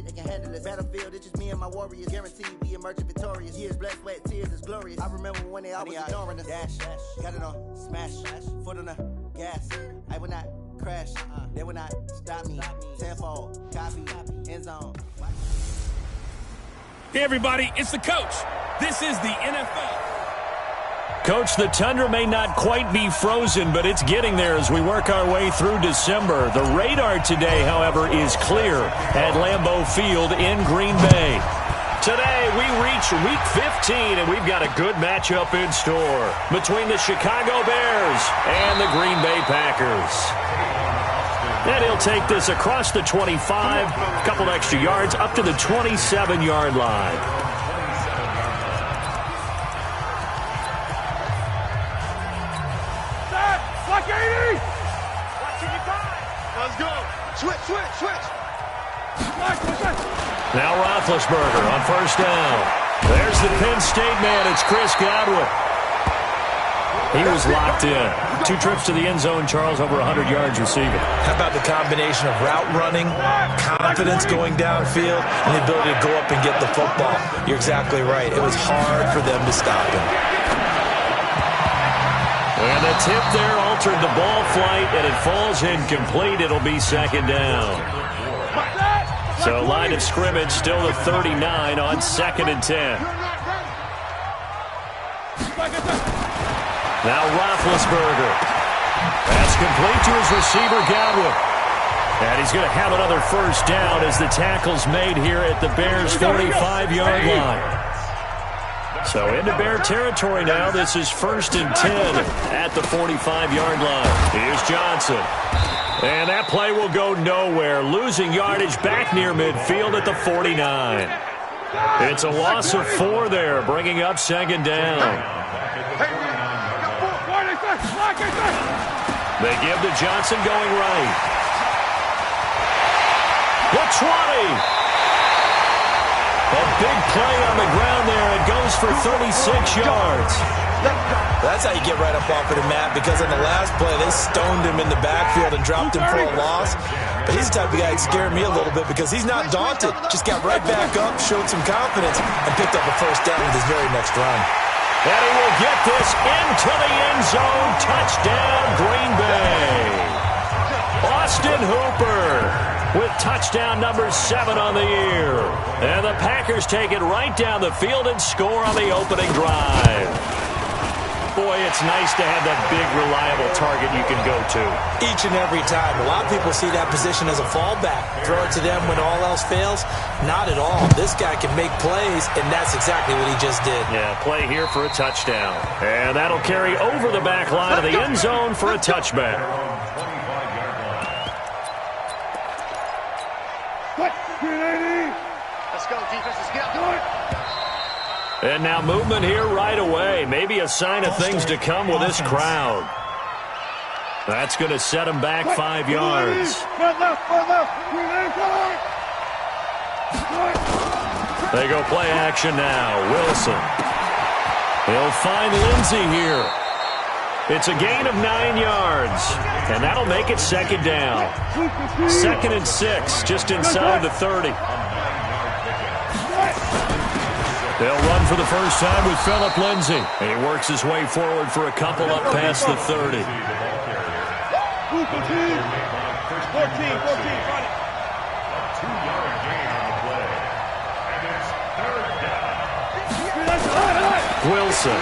they can handle it. Battlefield, it's just me and my warriors. Guaranteed we emerging victorious. Years, blood, sweat, tears is glorious. I remember when they always ignoring us. Dash, got it on, smash, foot on the gas. I will not crash, they will not stop me. Tenfold, copy, end zone. Hey everybody, it's the coach. This is the NFL. Coach, the tundra may not quite be frozen, but it's getting there as we work our way through December. The radar today, however, is clear at Lambeau Field in Green Bay. Today, we reach Week 15, and we've got a good matchup in store between the Chicago Bears and the Green Bay Packers. And he'll take this across the 25, a couple extra yards, up to the 27-yard line. Block 80! Watching you guys. Let's go. Switch. Now Roethlisberger on first down. There's the Penn State man. It's Chris Godwin. He was locked in. 2 trips to the end zone, Charles, over 100 yards receiving. How about the combination of route running, confidence going downfield, and the ability to go up and get the football? You're exactly right. It was hard for them to stop him. And the tip there altered the ball flight, and it falls incomplete. It'll be second down. So line of scrimmage still the 39 on 2nd and 10. Now Roethlisberger. That's complete to his receiver, Godwin. And he's going to have another first down as the tackle's made here at the Bears' 45-yard line. So into Bear territory now. This is 1st and 10 at the 45-yard line. Here's Johnson. And that play will go nowhere. Losing yardage back near midfield at the 49. It's a loss of 4 there, bringing up 2nd down. They give to Johnson going right. The 20. A big play on the ground there. It goes for 36 yards. That's how you get right up off of the mat, because on the last play, they stoned him in the backfield and dropped him for a loss. But he's the type of guy that scared me a little bit because he's not daunted. Just got right back up, showed some confidence, and picked up a first down with his very next run. And he will get this into the end zone. Touchdown, Green Bay. Austin Hooper with touchdown number 7 on the year. And the Packers take it right down the field and score on the opening drive. Boy, it's nice to have that big, reliable target you can go to. Each and every time. A lot of people see that position as a fallback. Throw it to them when all else fails. Not at all. This guy can make plays, and that's exactly what he just did. Yeah, play here for a touchdown. And that'll carry over the back line of the end zone for a touchback. Let's go, defense. Let's get up to it. And now movement here right away. Maybe a sign of things to come with this crowd. That's going to set him back 5 yards. They go play action now. Wilson. He'll find Lindsey here. It's a gain of 9 yards. And that'll make it 2nd down. 2nd and 6, just inside the 30. They'll run for the first time with Phillip Lindsay. And he works his way forward for a couple up past the 30. 14, run it. A 2-yard gain on the play. And it's 3rd down. Wilson.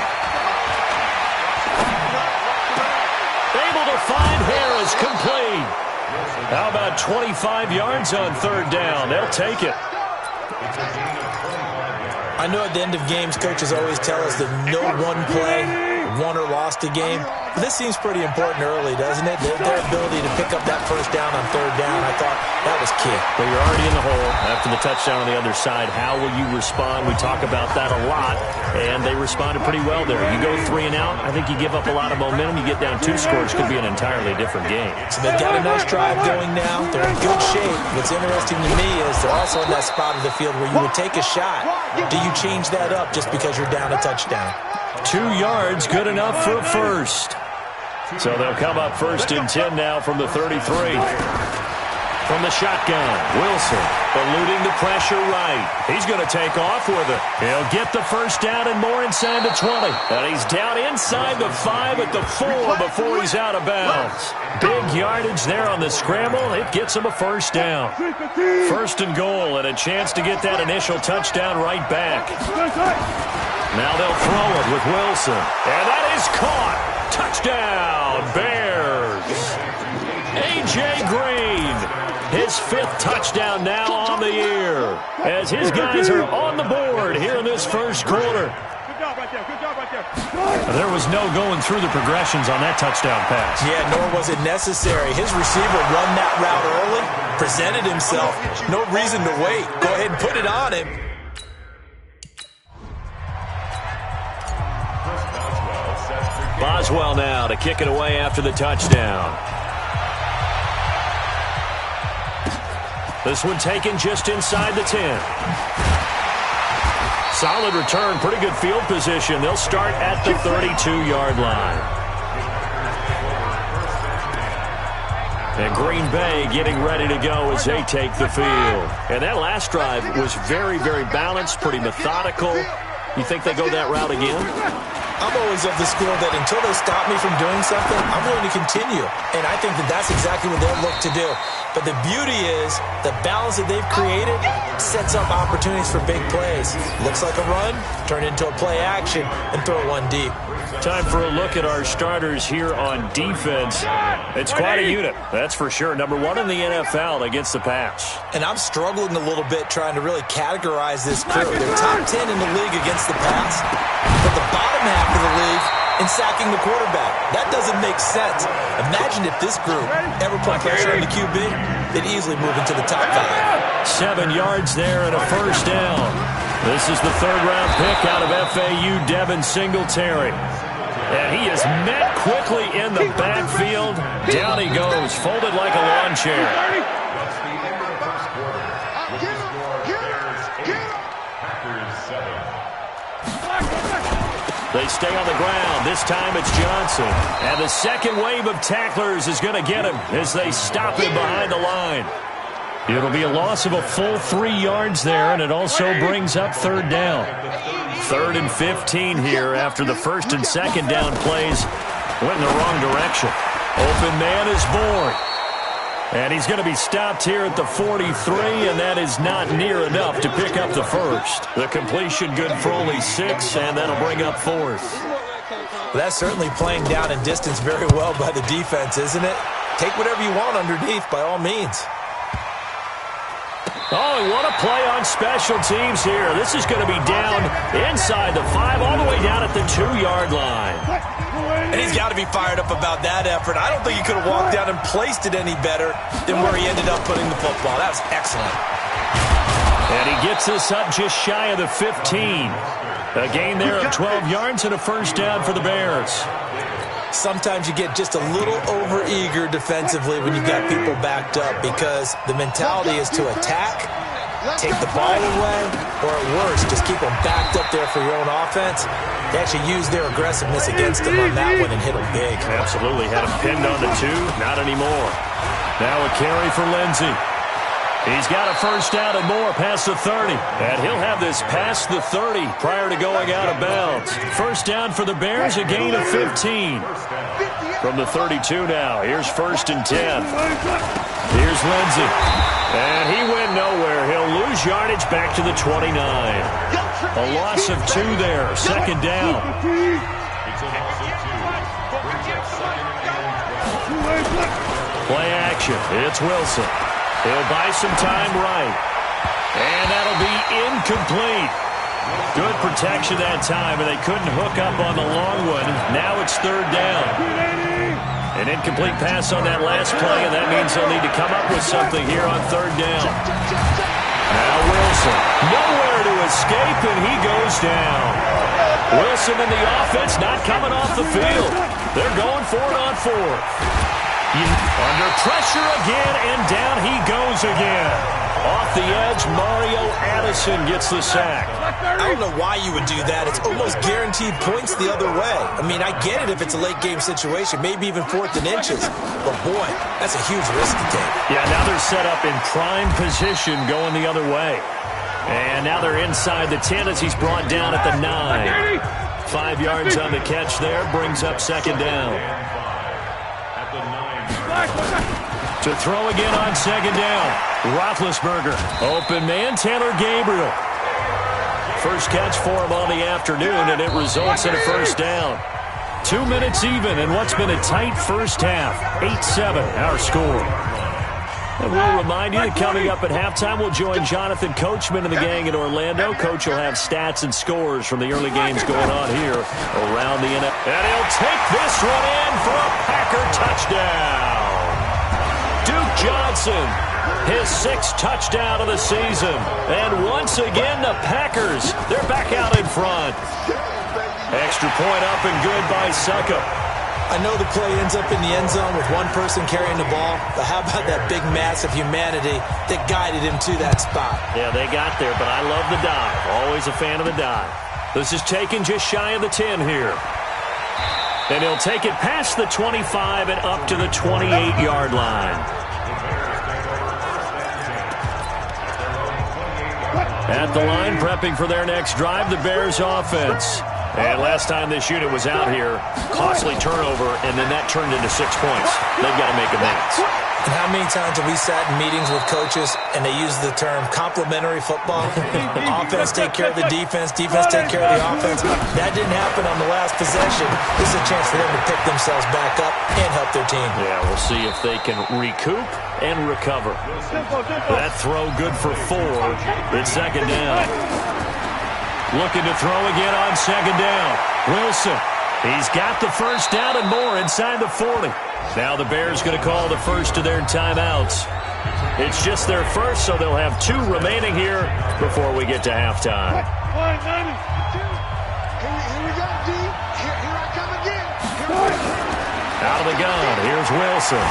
Able to find Harris, complete. How about 25 yards on 3rd down? They'll take it. I know at the end of games, coaches always tell us that no one play won or lost a game. But this seems pretty important early, doesn't it? Their ability to pick up that first down on 3rd down, I thought that was key. Well, you're already in the hole after the touchdown on the other side. How will you respond? We talk about that a lot, and they responded pretty well there. You go 3 and out, I think you give up a lot of momentum. You get down 2 scores, could be an entirely different game. So they've got a nice drive going now. They're in good shape. What's interesting to me is they're also in that spot of the field where you would take a shot. Do you change that up just because you're down a touchdown? 2 yards, good enough for a first. So they'll come up 1st and 10 now from the 33. From the shotgun, Wilson eluding the pressure right. He's going to take off with it. He'll get the first down and more inside the 20. And he's down inside the 5 at the 4 before he's out of bounds. Big yardage there on the scramble. It gets him a first down. First and goal and a chance to get that initial touchdown right back. Now they'll throw it with Wilson. And that is caught. Touchdown, Bears. A.J. Green. His 5th touchdown now on the year as his guys are on the board here in this first quarter. Good job right there. Good job right there. There was no going through the progressions on that touchdown pass. Yeah, nor was it necessary. His receiver run that route early, presented himself. No reason to wait. Go ahead and put it on him. Boswell now to kick it away after the touchdown. This one taken just inside the 10. Solid return, pretty good field position. They'll start at the 32-yard line. And Green Bay getting ready to go as they take the field. And that last drive was very, very balanced, pretty methodical. You think they go that route again? I'm always of the school that until they stop me from doing something, I'm going to continue. And I think that that's exactly what they'll look to do. But the beauty is the balance that they've created sets up opportunities for big plays. Looks like a run, turn into a play action, and throw one deep. Time for a look at our starters here on defense. It's quite a unit, that's for sure. Number 1 in the NFL against the pass. And I'm struggling a little bit trying to really categorize this crew. They're top 10 in the league against the pass, but the bottom half of the league in sacking the quarterback. That doesn't make sense. Imagine if this group ever put pressure on the QB, they'd easily move into the top 5. 7 yards there and a first down. This is the 3rd-round pick out of FAU, Devin Singletary. And he is met quickly in the backfield. Down he goes, folded like a lawn chair. They stay on the ground. This time it's Johnson. And the second wave of tacklers is going to get him as they stop him behind the line. It'll be a loss of a full 3 yards there, and it also brings up 3rd down. 3rd and 15 here after the 1st and 2nd down plays went in the wrong direction. Open man is born. And he's going to be stopped here at the 43, and that is not near enough to pick up the first. The completion good for only 6, and that'll bring up 4th. Well, that's certainly playing down in distance very well by the defense, isn't it? Take whatever you want underneath, by all means. Oh, and what a play on special teams here. This is going to be down inside the 5, all the way down at the 2-yard line. And he's got to be fired up about that effort. I don't think he could have walked down and placed it any better than where he ended up putting the football. That was excellent. And he gets this up just shy of the 15. A gain there of 12 yards and a first down for the Bears. Sometimes you get just a little over-eager defensively when you've got people backed up because the mentality is to attack, take the ball away, or at worst, just keep them backed up there for your own offense. They actually used their aggressiveness against them on that one and hit them big. Absolutely. Had him pinned on the 2. Not anymore. Now a carry for Lindsey. He's got a first down and more past the 30. And he'll have this past the 30 prior to going out of bounds. First down for the Bears, a gain of 15. From the 32 now, here's 1st and 10. Here's Lindsey. And he went nowhere. He'll lose yardage back to the 29. A loss of 2 there, 2nd down. Play action. It's Wilson. He'll buy some time right. And that'll be incomplete. Good protection that time, and they couldn't hook up on the long one. Now it's 3rd down. An incomplete pass on that last play, and that means they'll need to come up with something here on 3rd down. Now Wilson. Nowhere to escape, and he goes down. Wilson and the offense not coming off the field. They're going for it on 4th. Under pressure again, and down he goes again. Off the edge, Mario Addison gets the sack. I don't know why you would do that. It's almost guaranteed points the other way. I mean, I get it if it's a late-game situation, maybe even 4th and inches. But, boy, that's a huge risk to take. Yeah, now they're set up in prime position going the other way. And now they're inside the 10 as he's brought down at the 9. 5 yards on the catch there, brings up 2nd down. To throw again on 2nd down. Roethlisberger, open man, Taylor Gabriel. First catch for him on the afternoon, and it results in a 1st down. 2 minutes even in what's been a tight first half. 8-7, our score. And we'll remind you that coming up at halftime, we'll join Jonathan Coachman and the gang in Orlando. Coach will have stats and scores from the early games going on here around the NFL. And he'll take this one in for a Packer touchdown. Duke Johnson, his 6th touchdown of the season. And once again, the Packers, they're back out in front. Extra point up and good by Succop. I know the play ends up in the end zone with one person carrying the ball, but how about that big mass of humanity that guided him to that spot? Yeah, they got there, but I love the dive. Always a fan of the dive. This is taken just shy of the 10 here. And he'll take it past the 25 and up to the 28-yard line. At the line, prepping for their next drive, the Bears offense. And last time this unit was out here, costly turnover, and then that turned into 6 points. They've got to make amends. And how many times have we sat in meetings with coaches and they use the term complementary football? Offense take care of the defense, defense take care of the offense. That didn't happen on the last possession. This is a chance for them to pick themselves back up and help their team. Yeah, we'll see if they can recoup and recover. That throw good for 4. It's 2nd down. Looking to throw again on 2nd down. Wilson. He's got the 1st down and more inside the 40. Now the Bears going to call the first of their timeouts. It's just their first, so they'll have 2 remaining here before we get to halftime. Here we go, D. Here I come again. Out of the gun, here's Wilson.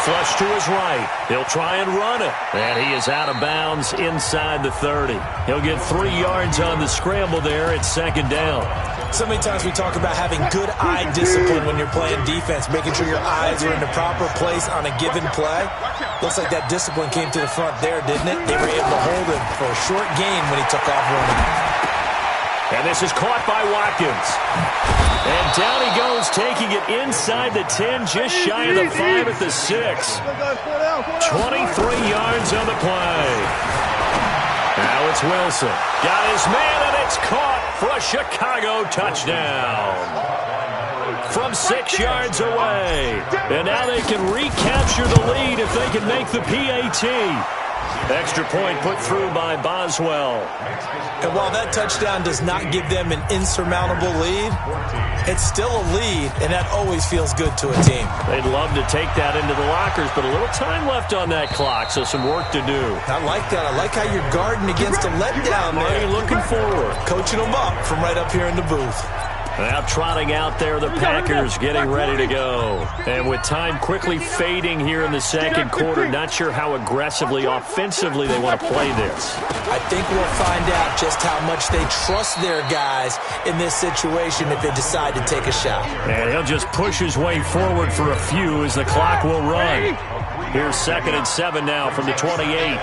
Flush to his right. He'll try and run it. And he is out of bounds inside the 30. He'll get 3 yards on the scramble there at 2nd down. So many times we talk about having good eye discipline when you're playing defense, making sure your eyes are in the proper place on a given play. Looks like that discipline came to the front there, didn't it? They were able to hold him for a short gain when he took off running. And this is caught by Watkins. And down he goes, taking it inside the 10, just shy of the 5 at the 6. 23 yards on the play. Now it's Wilson. Got his man, and it's caught for a Chicago touchdown. From 6 yards away. And now they can recapture the lead if they can make the PAT. Extra point put through by Boswell. And while that touchdown does not give them an insurmountable lead, it's still a lead, and that always feels good to a team. They'd love to take that into the lockers, but a little time left on that clock, so some work to do. I like that. I like how you're guarding against a letdown there. Looking forward. Coaching them up from right up here in the booth. Now trotting out there, the Packers getting ready to go. And with time quickly fading here in the 2nd quarter, not sure how aggressively, offensively they want to play this. I think we'll find out just how much they trust their guys in this situation if they decide to take a shot. And he'll just push his way forward for a few as the clock will run. Here's 2nd and 7 now from the 28.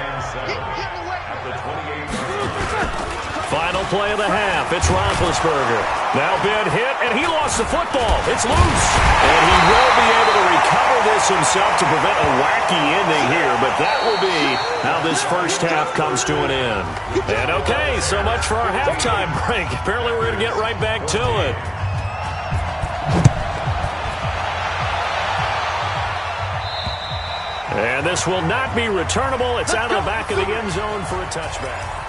Final play of the half. It's Roethlisberger. Now Ben hit, and he lost the football. It's loose. And he will be able to recover this himself to prevent a wacky ending here, but that will be how this first half comes to an end. And okay, so much for our halftime break. Apparently we're going to get right back to it. And this will not be returnable. It's out of the back of the end zone for a touchback.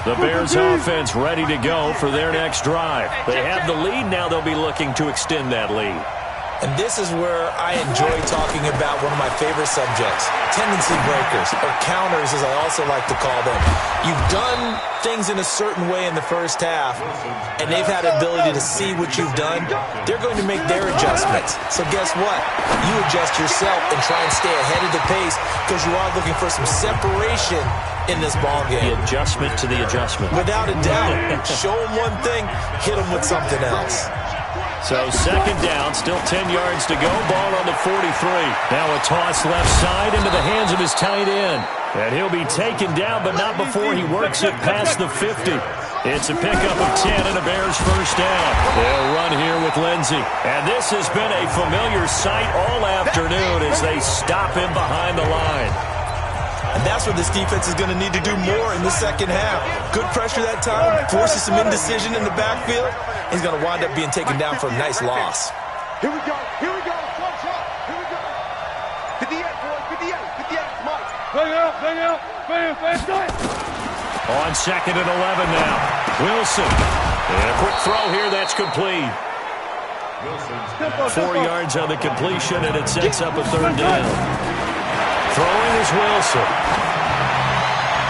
The Bears offense ready to go for their next drive. They have the lead now. They'll be looking to extend that lead. And this is where I enjoy talking about one of my favorite subjects, tendency breakers, or counters as I also like to call them. You've done things in a certain way in the first half, and they've had the ability to see what you've done. They're going to make their adjustments. So guess what? You adjust yourself and try and stay ahead of the pace because you are looking for some separation in this ball game. The adjustment to the adjustment. Without a doubt. Show them one thing, hit them with something else. So second down, still 10 yards to go. Ball on the 43. Now a toss left side into the hands of his tight end. And he'll be taken down, but not before he works it past the 50. It's a pickup of 10 and a Bears first down. They'll run here with Lindsey. And this has been a familiar sight all afternoon as they stop him behind the line. And that's what this defense is going to need to do more in the second half. Good pressure that time, forces some indecision in the backfield. He's going to wind up being taken down for a nice loss. Here we go. Here we go. One shot. Here we go. 58, boys. 58. 58. Mike. Bang out. Bang out. Bang, bang, bang. On second and 11 now. Wilson. And a quick throw here. That's complete. 4 yards on the completion, and it sets up a third down. Throwing is Wilson.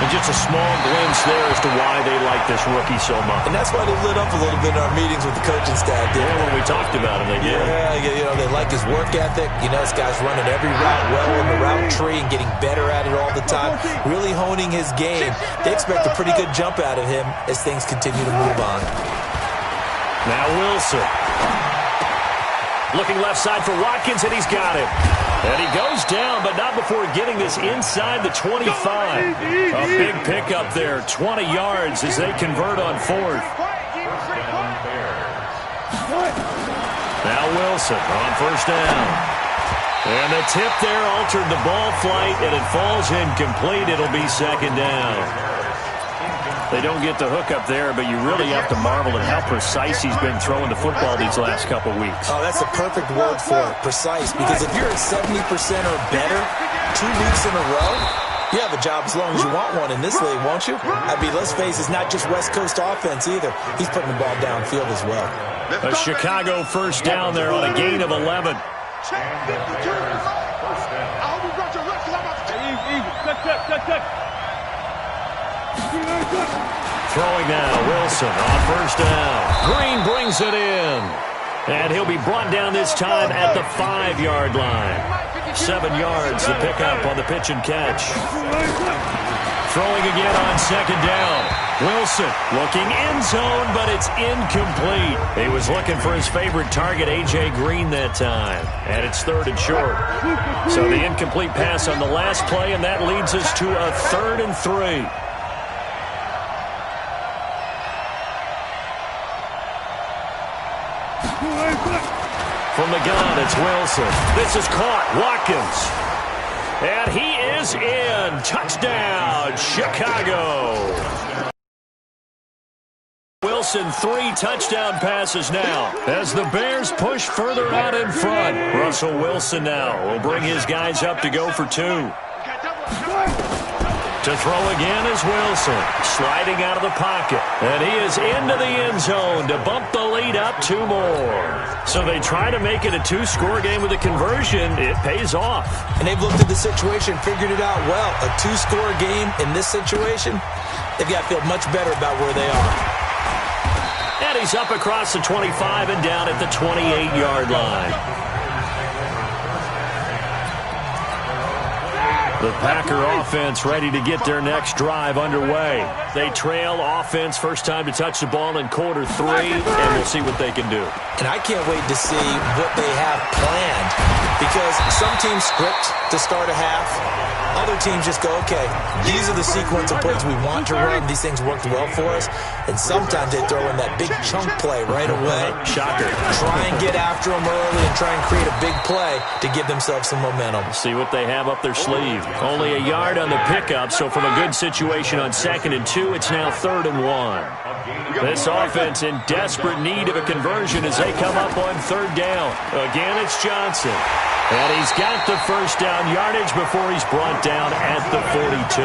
And just a small glimpse there as to why they like this rookie so much. And that's why they lit up a little bit in our meetings with the coaching staff. Yeah, when we talked about him, they did. Yeah, they like his work ethic. This guy's running every route well in the route tree and getting better at it all the time. Really honing his game. They expect a pretty good jump out of him as things continue to move on. Now Wilson. Looking left side for Watkins, and he's got it. And he goes down, but not before getting this inside the 25. A big pickup there, 20 yards as they convert on fourth. Now Wilson on first down. And the tip there altered the ball flight, and it falls incomplete. It'll be second down. They don't get the hook up there, but you really have to marvel at how precise he's been throwing the football these last couple weeks. Oh, that's a perfect word for it, precise. Because if you're at 70% or better 2 weeks in a row, you have a job as long as you want one in this league, won't you? Let's face it, it's not just West Coast offense either. He's putting the ball downfield as well. A Chicago first down there on a gain of 11. Throwing now, Wilson on first down. Green brings it in. And he'll be brought down this time at the 5-yard line. 7 yards, the pickup on the pitch and catch. Throwing again on second down. Wilson looking end zone, but it's incomplete. He was looking for his favorite target, A.J. Green, that time. And it's third and short. So the incomplete pass on the last play, and that leads us to a 3rd and 3. From the gun, it's Wilson. This is caught. Watkins. And he is in. Touchdown, Chicago. Wilson, 3 touchdown passes now as the Bears push further out in front. Russell Wilson now will bring his guys up to go for 2. To throw again is Wilson, sliding out of the pocket. And he is into the end zone to bump the lead up 2 more. So they try to make it a 2-score game with a conversion. It pays off. And they've looked at the situation, figured it out well. A 2-score game in this situation, they've got to feel much better about where they are. And he's up across the 25 and down at the 28-yard line. The Packer offense ready to get their next drive underway. They trail offense first time to touch the ball in quarter 3, and we'll see what they can do. And I can't wait to see what they have planned, because some teams script to start a half. Other teams just go, okay, these are the sequence of plays we want to run. These things worked well for us. And sometimes they throw in that big chunk play right away. Shocker. Try and get after them early and try and create a big play to give themselves some momentum. See what they have up their sleeve. Only a yard on the pickup, so from a good situation on 2nd and 2, it's now 3rd and 1. This offense in desperate need of a conversion as they come up on 3rd down. Again, it's Johnson. And he's got the first down yardage before he's brought down at the 42.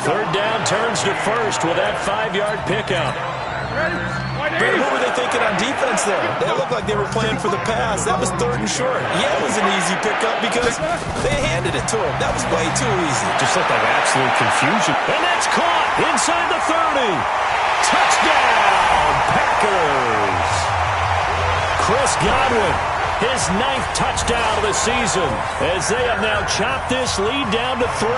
3rd down turns to 1st with that 5-yard pickup. Brandon, what were they thinking on defense there? They looked like they were playing for the pass. That was 3rd and short. Yeah, it was an easy pickup because they handed it to him. That was way too easy. Just looked like absolute confusion. And that's caught inside the 30. Touchdown, Packers. Chris Godwin, his 9th touchdown of the season, as they have now chopped this lead down to 3.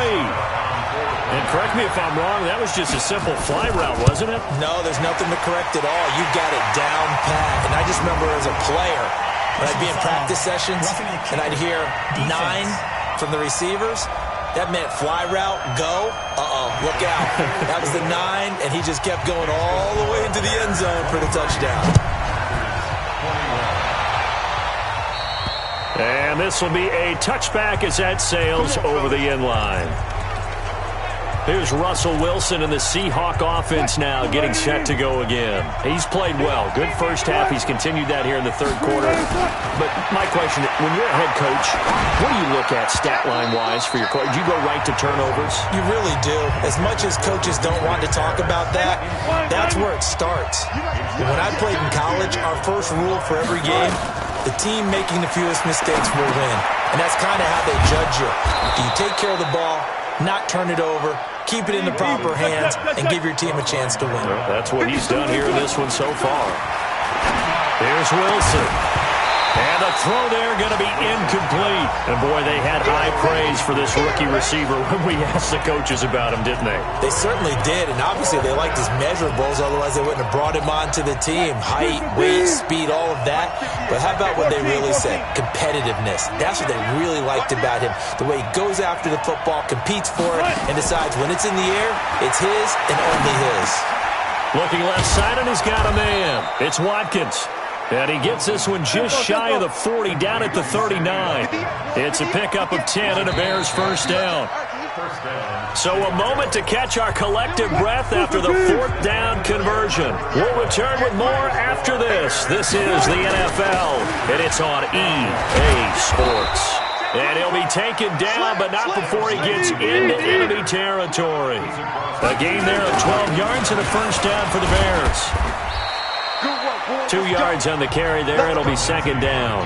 And correct me if I'm wrong, that was just a simple fly route, wasn't it? No, there's nothing to correct at all. You got it down pat. And I just remember as a player, when I'd be in practice sessions and I'd hear 9 from the receivers, that meant fly route, go. Look out. That was the 9, and he just kept going all the way into the end zone for the touchdown. And this will be a touchback as that sails over the end line. Here's Russell Wilson in the Seahawk offense now getting set to go again. He's played well. Good first half. He's continued that here in the 3rd quarter. But my question, when you're a head coach, what do you look at stat line-wise for your coach? Do you go right to turnovers? You really do. As much as coaches don't want to talk about that, that's where it starts. When I played in college, our first rule for every game, the team making the fewest mistakes will win. And that's kind of how they judge you. Do you take care of the ball, not turn it over, keep it in the proper hands, and give your team a chance to win? Well, that's what he's done here in this one so far. Here's Wilson. And the throw there going to be incomplete. And, boy, they had high praise for this rookie receiver when we asked the coaches about him, didn't they? They certainly did, and obviously they liked his measurables, otherwise they wouldn't have brought him onto the team. Height, weight, speed, all of that. But how about what they really said? Competitiveness. That's what they really liked about him. The way he goes after the football, competes for it, and decides when it's in the air, it's his and only his. Looking left side, and he's got a man. It's Watkins. And he gets this one just shy of the 40, down at the 39. It's a pickup of 10 and a Bears first down. So a moment to catch our collective breath after the 4th down conversion. We'll return with more after this. This is the NFL, and it's on EA Sports. And he'll be taken down, but not before he gets into enemy territory. A gain there of 12 yards and a first down for the Bears. 2 yards on the carry there. It'll be 2nd down.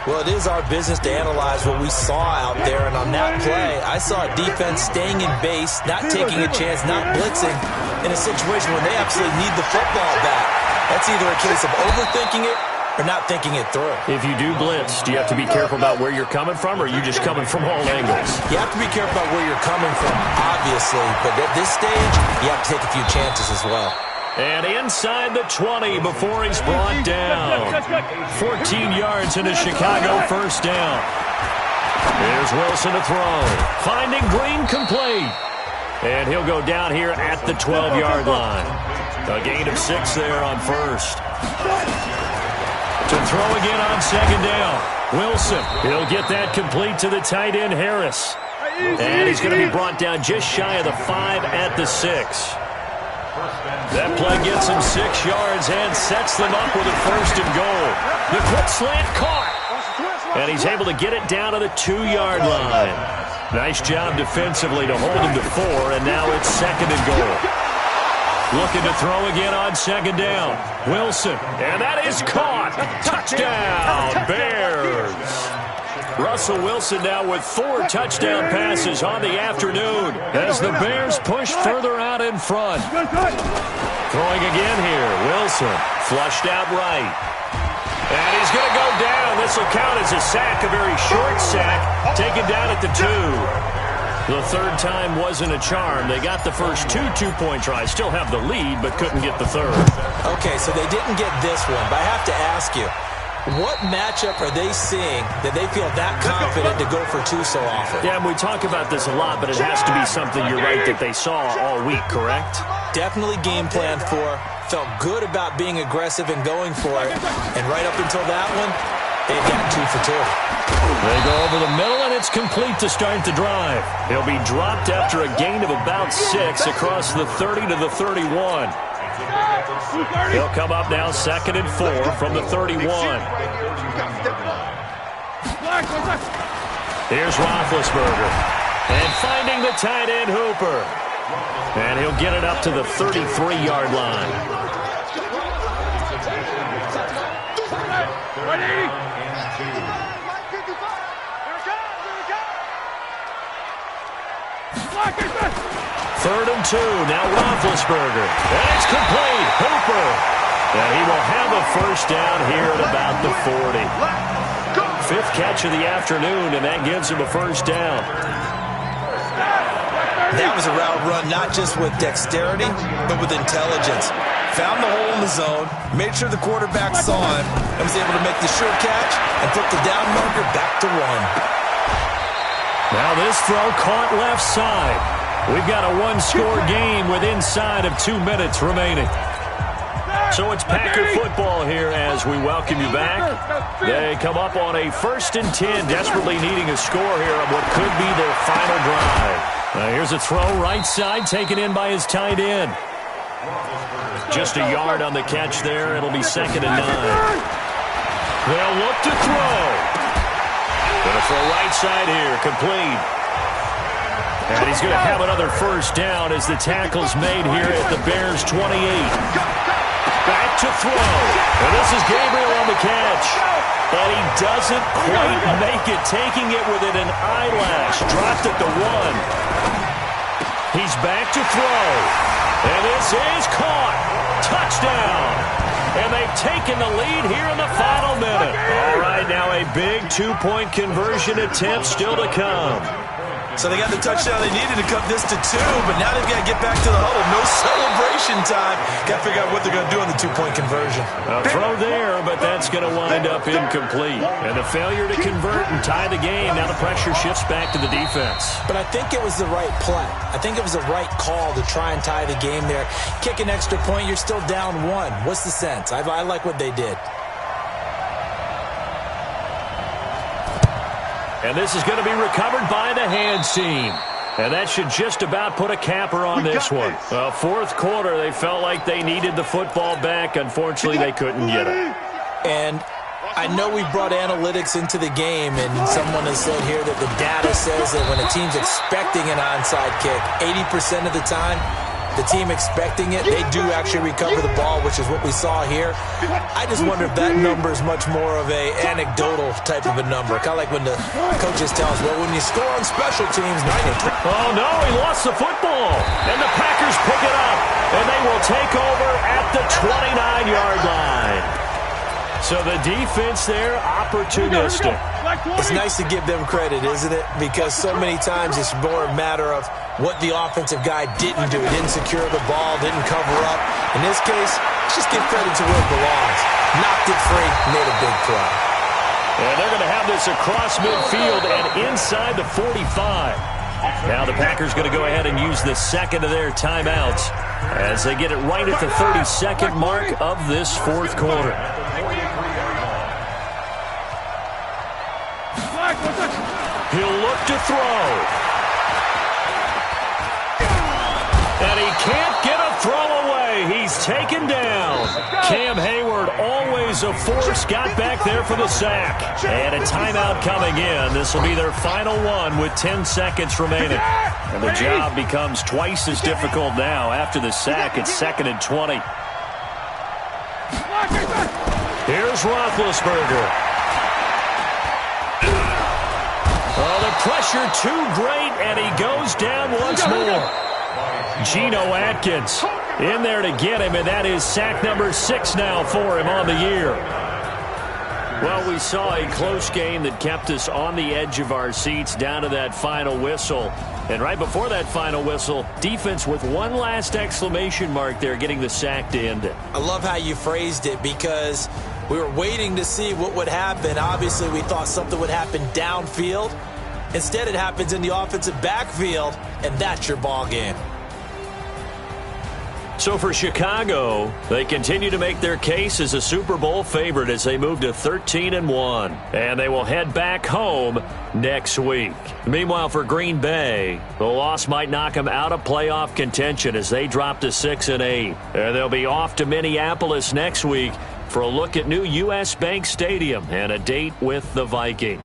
Well, it is our business to analyze what we saw out there, and on that play, I saw a defense staying in base, not taking a chance, not blitzing, in a situation where they absolutely need the football back. That's either a case of overthinking it or not thinking it through. If you do blitz, do you have to be careful about where you're coming from, or are you just coming from all angles? You have to be careful about where you're coming from, obviously, but at this stage, you have to take a few chances as well. And inside the 20 before he's brought down. 14 yards in a Chicago first down. Here's Wilson to throw. Finding Green complete. And he'll go down here at the 12-yard line. A gain of 6 there on first. To throw again on 2nd down. Wilson, he'll get that complete to the tight end Harris. And he's going to be brought down just shy of the 5 at the 6. That play gets him 6 yards and sets them up with a 1st and goal. The quick slant caught. And he's able to get it down to the 2-yard line. Nice job defensively to hold him to 4, and now it's 2nd and goal. Looking to throw again on 2nd down. Wilson, and that is caught. Touchdown, Bears. Russell Wilson now with 4 touchdown passes on the afternoon as the Bears push further out in front. Throwing again here. Wilson flushed out right. And he's going to go down. This will count as a sack, a very short sack, taken down at the 2. The 3rd time wasn't a charm. They got the first 2 two-point tries. Still have the lead, but couldn't get the 3rd. Okay, so they didn't get this one, but I have to ask you, what matchup are they seeing that they feel that confident to go for 2 so often? Yeah, we talk about this a lot, but it has to be something, you're right, that they saw all week, correct? Definitely game planned for, felt good about being aggressive and going for it, and right up until that one, they've got 2 for 2. They go over the middle, and it's complete to start the drive. He'll be dropped after a gain of about 6 across the 30 to the 31. He'll come up now 2nd and 4 from the 31. Here's Roethlisberger. And finding the tight end Hooper. And he'll get it up to the 33-yard line. Third down and 2. Third and 2. Now Roethlisberger. And it's complete. Hooper. And he will have a first down here at about the 40. Fifth catch of the afternoon, and that gives him a first down. That was a route run not just with dexterity, but with intelligence. Found the hole in the zone, made sure the quarterback saw him, and was able to make the sure catch and put the down marker back to 1. Now this throw caught left side. We've got a one-score game with inside of 2 minutes remaining. So it's Packer football here as we welcome you back. They come up on a 1st and 10, desperately needing a score here on what could be their final drive. Here's a throw right side, taken in by his tight end. Just a yard on the catch there. It'll be 2nd and 9. They'll look to throw. Gonna throw right side here, complete. And he's going to have another first down as the tackle's made here at the Bears' 28. Back to throw. And this is Gabriel on the catch. And he doesn't quite make it, taking it within an eyelash. Dropped at the 1. He's back to throw. And this is caught. Touchdown. And they've taken the lead here in the final minute. All right, now a big 2-point conversion attempt still to come. So they got the touchdown they needed to cut this to 2, but now they've got to get back to the huddle. No celebration time. Got to figure out what they're going to do on the 2-point conversion. A throw there, but that's going to wind up incomplete. And the failure to convert and tie the game. Now the pressure shifts back to the defense. But I think it was the right play. I think it was the right call to try and tie the game there. Kick an extra point, you're still down 1. What's the sense? I like what they did. And this is going to be recovered by the hands team. And that should just about put a capper on this one. Fourth quarter, they felt like they needed the football back. Unfortunately, they couldn't get it. And I know we brought analytics into the game, and someone has said here that the data says that when a team's expecting an onside kick, 80% of the time, the team expecting it, they do actually recover the ball, which is what we saw here. I just wonder if that number is much more of a anecdotal type of a number. Kind of like when the coaches tell us, well, when you score on special teams, 93. Oh, no, he lost the football. And the Packers pick it up, and they will take over at the 29-yard line. So the defense there, opportunistic. It's nice to give them credit, isn't it? Because so many times it's more a matter of what the offensive guy didn't do. He didn't secure the ball, didn't cover up. In this case, just give credit to where it belongs. Knocked it free, made a big play. And they're going to have this across midfield and inside the 45. Now the Packers going to go ahead and use the second of their timeouts as they get it right at the 32nd mark of this fourth quarter. He'll look to throw. And he can't get a throw away. He's taken down. Cam Hayward, always a force, got back there for the sack. And a timeout coming in. This will be their final one with 10 seconds remaining. And the job becomes twice as difficult now. After the sack, it's 2nd and 20. Here's Roethlisberger. Oh, the pressure too great, and he goes down once more. Geno Atkins in there to get him, and that is sack number 6 now for him on the year. Well, we saw a close game that kept us on the edge of our seats down to that final whistle. And right before that final whistle, defense with one last exclamation mark there, getting the sack to end it. I love how you phrased it because we were waiting to see what would happen. Obviously, we thought something would happen downfield. Instead, it happens in the offensive backfield, and that's your ball game. So for Chicago, they continue to make their case as a Super Bowl favorite as they move to 13-1. And they will head back home next week. Meanwhile, for Green Bay, the loss might knock them out of playoff contention as they drop to 6-8. And they'll be off to Minneapolis next week for a look at new U.S. Bank Stadium and a date with the Vikings.